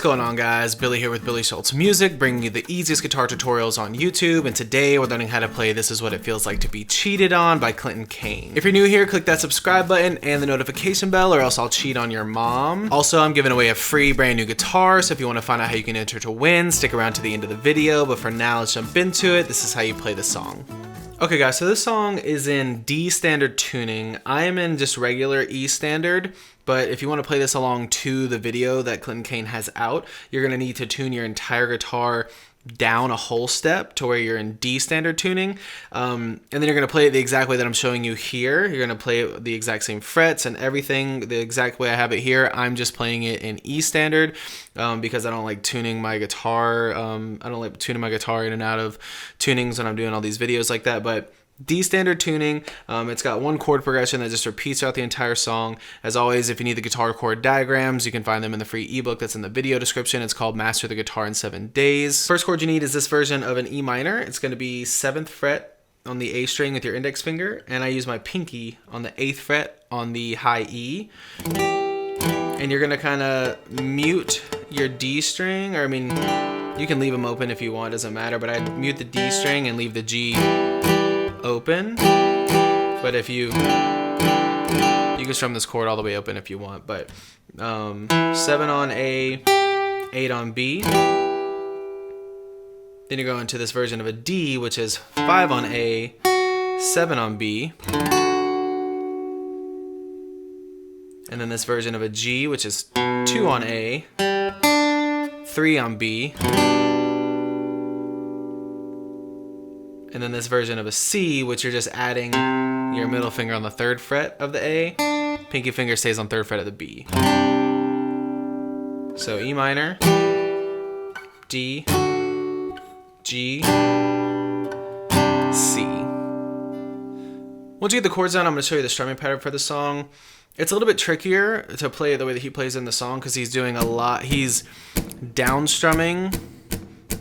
going on, guys? Billy here with Billy Schultz Music, bringing you the easiest guitar tutorials on YouTube, and today we're learning how to play This Is What It Feels Like to Be Cheated On by Kane. If you're new here, click that subscribe button and the notification bell, or else I'll cheat on your mom. Also, I'm giving away a free brand new guitar, so if you want to find out how you can enter to win, stick around to the end of the video, but for now, let's jump into it. This is how you play the song. Okay guys, so this song is in D standard tuning. I am in just regular E standard, but if you want to play this along to the video that Kane has out, you're going to need to tune your entire guitar down a whole step to where you're in D standard tuning, and then you're going to play it the exact way that I'm showing you here. You're going to play it the exact same frets and everything the exact way I have it here. I'm just playing it in E standard because I don't like tuning my guitar. I don't like tuning my guitar in and out of tunings when I'm doing all these videos like that, but D standard tuning. It's got one chord progression that just repeats throughout the entire song. As always, if you need the guitar chord diagrams, you can find them in the free ebook that's in the video description. It's called Master the Guitar in 7 Days. First chord you need is this version of an E minor. It's going to be 7th fret on the A string with your index finger, and I use my pinky on the 8th fret on the high E. And you're going to kind of mute your D string, or I mean, you can leave them open if you want, doesn't matter, but I mute the D string and leave the G open. But if you can strum this chord all the way open if you want, but 7 on A, 8 on B. Then you go into this version of a D, which is 5 on A, 7 on B. And then this version of a G, which is 2 on A, 3 on B. And then this version of a C, which you're just adding your middle finger on the 3rd fret of the A. Pinky finger stays on 3rd fret of the B. So E minor, D, G, C. Once you get the chords down, I'm going to show you the strumming pattern for the song. It's a little bit trickier to play the way that he plays in the song because he's doing a lot. He's down strumming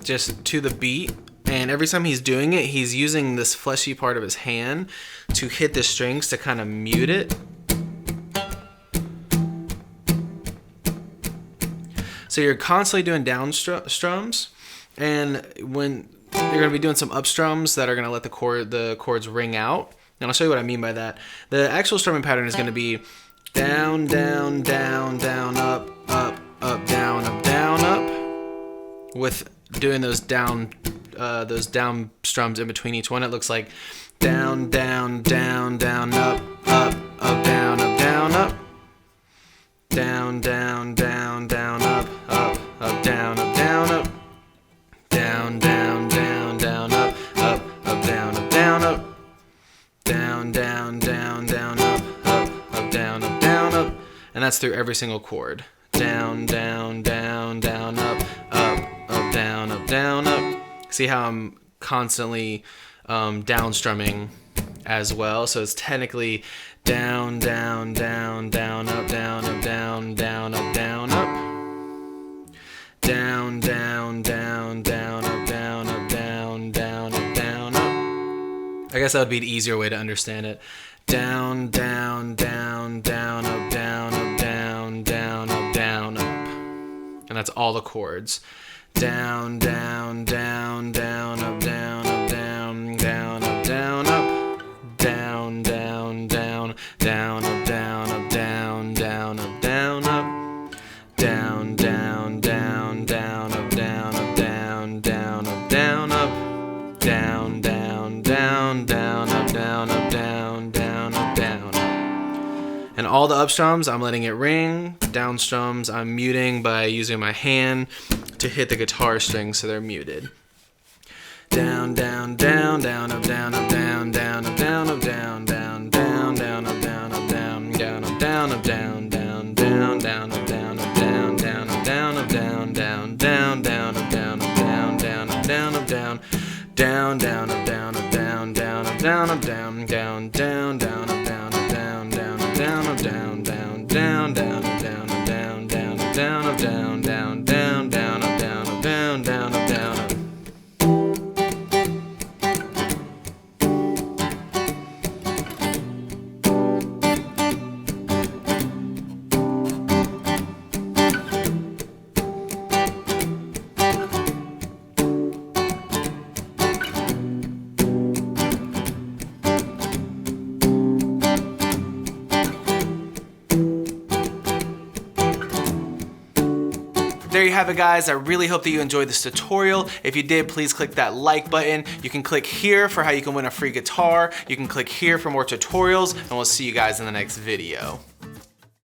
just to the beat. And every time he's doing it, he's using this fleshy part of his hand to hit the strings to kind of mute it. So you're constantly doing down strums, and when you're going to be doing some up strums that are going to let the chords ring out. And I'll show you what I mean by that. The actual strumming pattern is going to be down, down, down, down, up, up, up, down, up, with doing those down strums in between each one. It looks like down, down, down, down, up, up, up, down, up, down, up, down, down, down, down, up, up, up, down, up, down, up, down, down, down, down, up, up, up, down, up, down, up, down, down, down, down, up, up, down, up, and that's through every single chord. Down, down, down, down, up, up, down, up, down, up. See how I'm constantly down strumming as well? So it's technically down, down, down, down, up, down, up, down, down, up, down, up, down, down, down, down, up, down, up, down, down, up, down, up. I guess that would be the easier way to understand it. Down, down, down, down, up, down, up, down, down, up, down, up. And that's all the chords. Down, down, down, down, up, down, up, down, down, up, down, up, down, down, down, down, up, down, up, down, down, up, down, up, down, down, down, down, up, down, up, down, down, up, down, up, down, down, down, down, up, down, up, down, down, up, down. And all the up strums, I'm letting it ring. Down strums, I'm muting by using my hand to hit the guitar strings so they're muted. Down, down, down, down, up, down, up, down, down, up, down, up, down, down, down, down, up, down, up, down, down, up, down, up, down, down, down, down, up, down, up, down, down, up, down, up, down, down, down, down, up, down, up, down, down, up, down, up, down, down, down, up, down, up, down, down, up, down, up, down, down, down, down, up, down, up, down, down, up, down, up, down, down, down, down, up, down, up, down, down, up, down, up, down, down, down, down, up, down, up, down, down, up, down, up. There you have it, guys. I really hope that you enjoyed this tutorial. If you did, please click that like button. You can click here for how you can win a free guitar. You can click here for more tutorials, and we'll see you guys in the next video.